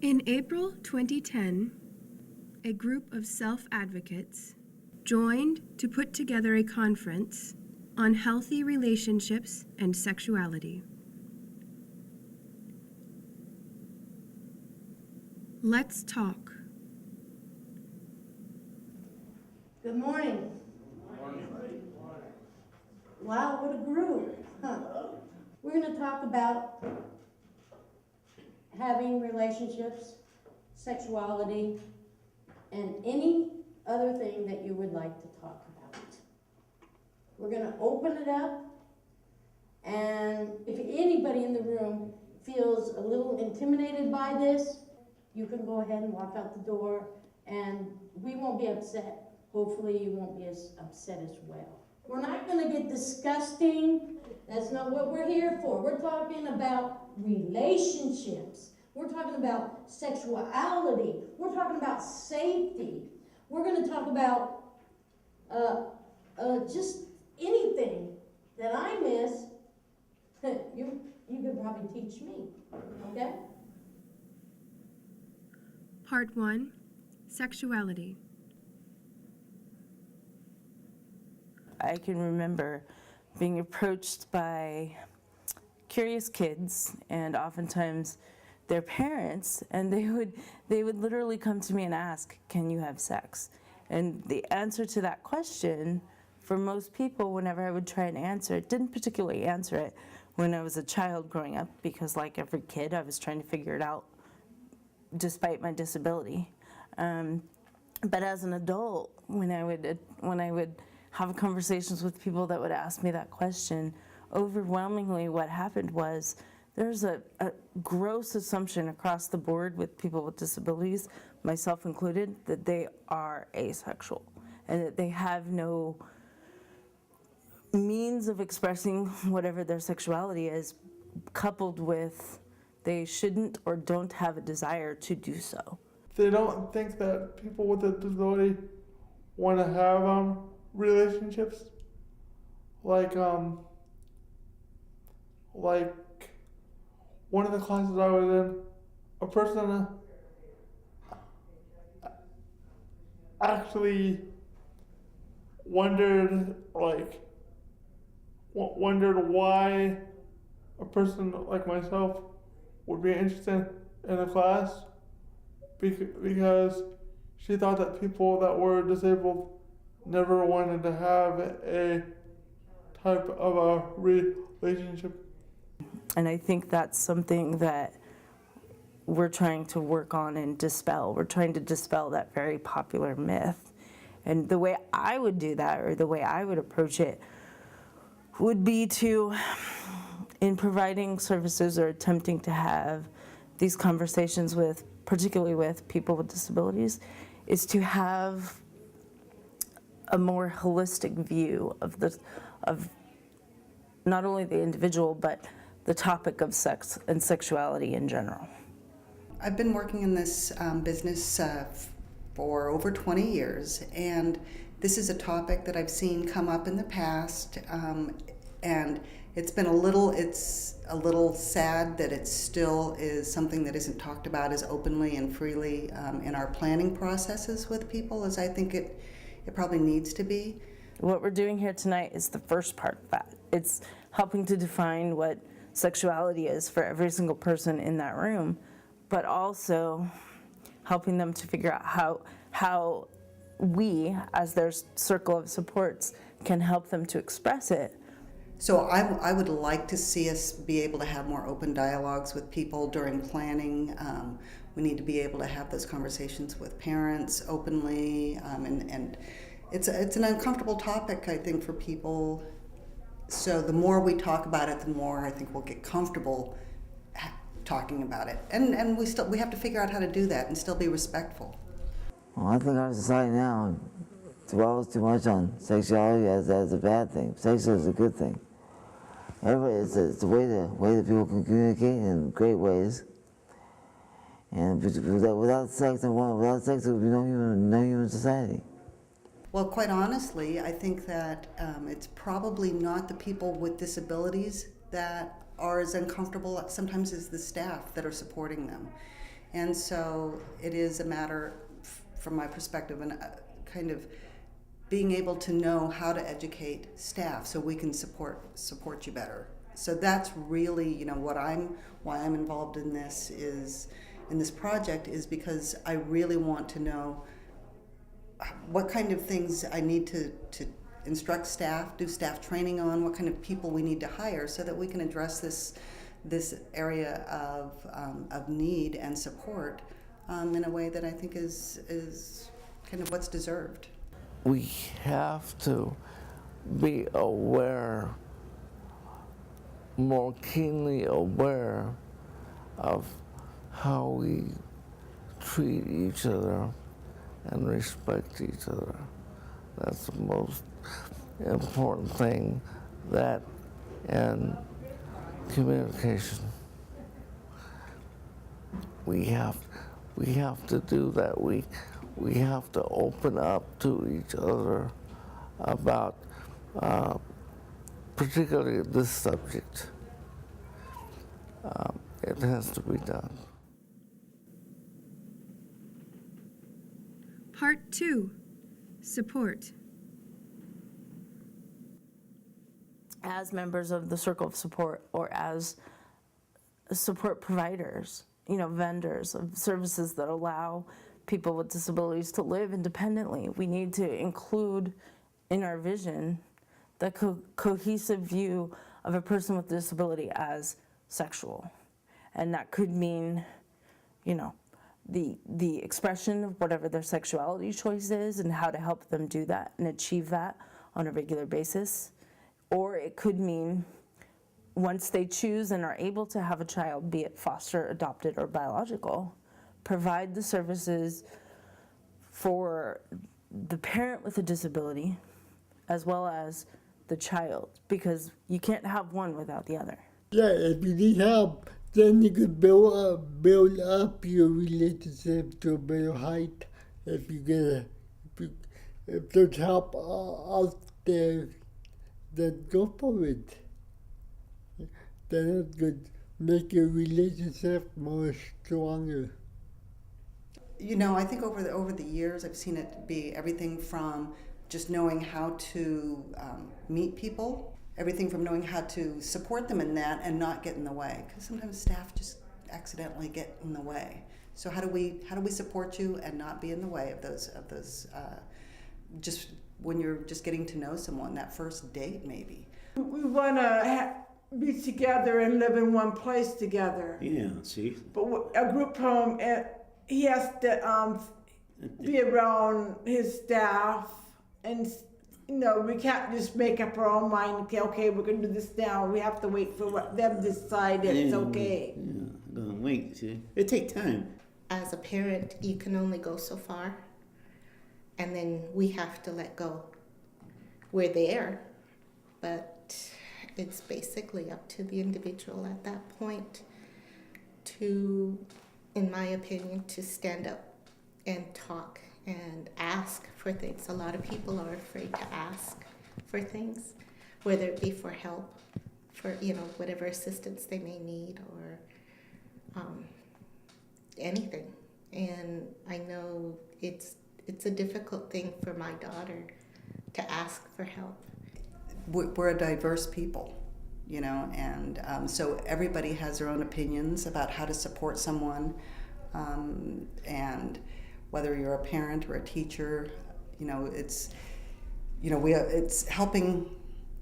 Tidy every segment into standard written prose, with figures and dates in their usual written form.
In April 2010, a group of self-advocates joined to put together a conference on healthy relationships and sexuality. Let's talk. Good morning. Wow, what a group. Huh. We're going to talk about having relationships, sexuality, and any other thing that you would like to talk about. We're going to open it up, and if anybody in the room feels a little intimidated by this, you can go ahead and walk out the door, and we won't be upset. Hopefully you won't be as upset as well. We're not going to get disgusting. That's not what we're here for. We're talking about relationships. We're talking about sexuality. We're talking about safety. We're going to talk about just anything that I miss. You could probably teach me, okay? Part 1, Sexuality. I can remember being approached by curious kids, and oftentimes their parents, and they would literally come to me and ask, "Can you have sex?" And the answer to that question, for most people, whenever I would try and answer it, didn't particularly answer it when I was a child growing up, because like every kid, I was trying to figure it out despite my disability. But as an adult, when I would have conversations with people that would ask me that question, overwhelmingly what happened was there's a gross assumption across the board with people with disabilities, myself included, that they are asexual and that they have no means of expressing whatever their sexuality is, coupled with they shouldn't or don't have a desire to do so. They don't think that people with a disability want to have relationships. Like one of the classes I was in, a person actually wondered why a person like myself would be interested in a class, because she thought that people that were disabled never wanted to have a type of a relationship. And I think that's something that we're trying to work on and dispel. We're trying to dispel that very popular myth. And the way I would do that, or the way I would approach it, would be to, in providing services or attempting to have these conversations with, particularly with people with disabilities, is to have a more holistic view of not only the individual, but the topic of sex and sexuality in general. I've been working in this business for over 20 years, and this is a topic that I've seen come up in the past, and it's a little sad that it still is something that isn't talked about as openly and freely in our planning processes with people as I think it probably needs to be. What we're doing here tonight is the first part of that. It's helping to define what sexuality is for every single person in that room, but also helping them to figure out how we, as their circle of supports, can help them to express it. So I would like to see us be able to have more open dialogues with people during planning. We need to be able to have those conversations with parents openly, and it's an uncomfortable topic, I think, for people. So the more we talk about it, the more I think we'll get comfortable talking about it. And we have to figure out how to do that and still be respectful. Well, I think our society now dwells too much on sexuality as a bad thing. Sex is a good thing. It's a way that people can communicate in great ways. And without sex, there would be no human society. Well, quite honestly, I think that it's probably not the people with disabilities that are as uncomfortable sometimes as the staff that are supporting them. And so it is a matter, from my perspective, and kind of being able to know how to educate staff so we can support you better. So that's really, you know, why I'm involved in this project is because I really want to know what kind of things I need to instruct staff, do staff training on, what kind of people we need to hire so that we can address this area of need and support in a way that I think is kind of what's deserved. We have to be aware, more keenly aware of how we treat each other and respect each other. That's the most important thing, that and communication. We have to do that. We have to open up to each other about particularly this subject. It has to be done. Part 2, support. As members of the circle of support, or as support providers, you know, vendors of services that allow people with disabilities to live independently, we need to include in our vision the cohesive view of a person with disability as sexual. And that could mean, you know, the expression of whatever their sexuality choice is and how to help them do that and achieve that on a regular basis. Or it could mean once they choose and are able to have a child, be it foster, adopted, or biological, provide the services for the parent with a disability as well as the child, because you can't have one without the other. Yeah, if you need help, then you could build up your relationship to a better height. If there's help out there, then go for it. Then it could make your relationship more stronger. You know, I think over the years, I've seen it be everything from just knowing how to meet people, everything from knowing how to support them in that and not get in the way, because sometimes staff just accidentally get in the way. So how do we support you and not be in the way of those just when you're just getting to know someone, that first date maybe. We want to be together and live in one place together. Yeah, see? But a group home, he has to be around his staff, and you know, we can't just make up our own mind. Okay, we're gonna do this now. We have to wait for them to decide that it's okay. Yeah, gonna wait. See, it takes time. As a parent, you can only go so far, and then we have to let go. We're there, but it's basically up to the individual at that point to, in my opinion, to stand up and talk and ask for things. A lot of people are afraid to ask for things, whether it be for help, for, you know, whatever assistance they may need, or anything. And I know it's a difficult thing for my daughter to ask for help. We're a diverse people, you know, and so everybody has their own opinions about how to support someone, and whether you're a parent or a teacher, you know, it's helping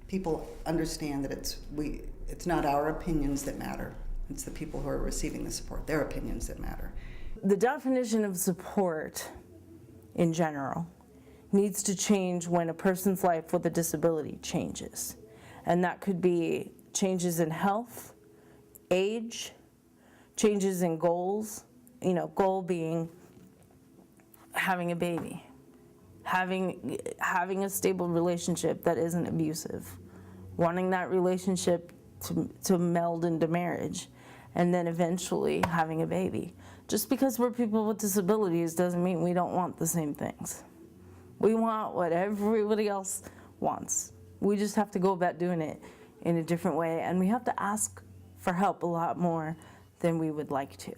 people understand that it's not our opinions that matter. It's the people who are receiving the support, their opinions that matter. The definition of support in general needs to change when a person's life with a disability changes. And that could be changes in health, age, changes in goals, you know, goal being having a baby, having a stable relationship that isn't abusive, wanting that relationship to meld into marriage, and then eventually having a baby. Just because we're people with disabilities doesn't mean we don't want the same things. We want what everybody else wants. We just have to go about doing it in a different way, and we have to ask for help a lot more than we would like to.